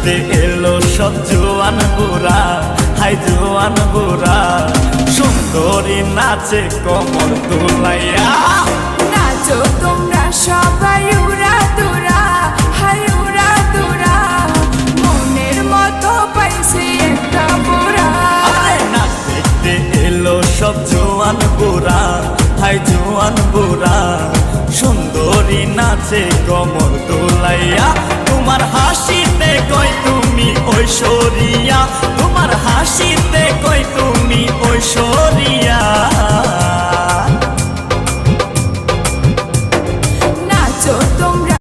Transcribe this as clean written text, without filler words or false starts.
নাচতে এলো সব জোয়ান বুড়া, হাই জোয়ান বুড়া, সুন্দরী নাচে কমর দুলাইয়া। নাচো তোমরা সবাই উড়া দুরা, হাই উড়া দুরা, মনের মতো পাইছে একটা বুড়া। নাচ দেখতে এলো সব জোয়ান বুড়া, হাই জোয়ান বুড়া, সুন্দরী নাচে কমর দোলাইয়া। তোমার হাসিতে কই তুমি ঐশ্বরিয়া, তোমার হাসিতে কই তুমি ঐশ্বরিয়া।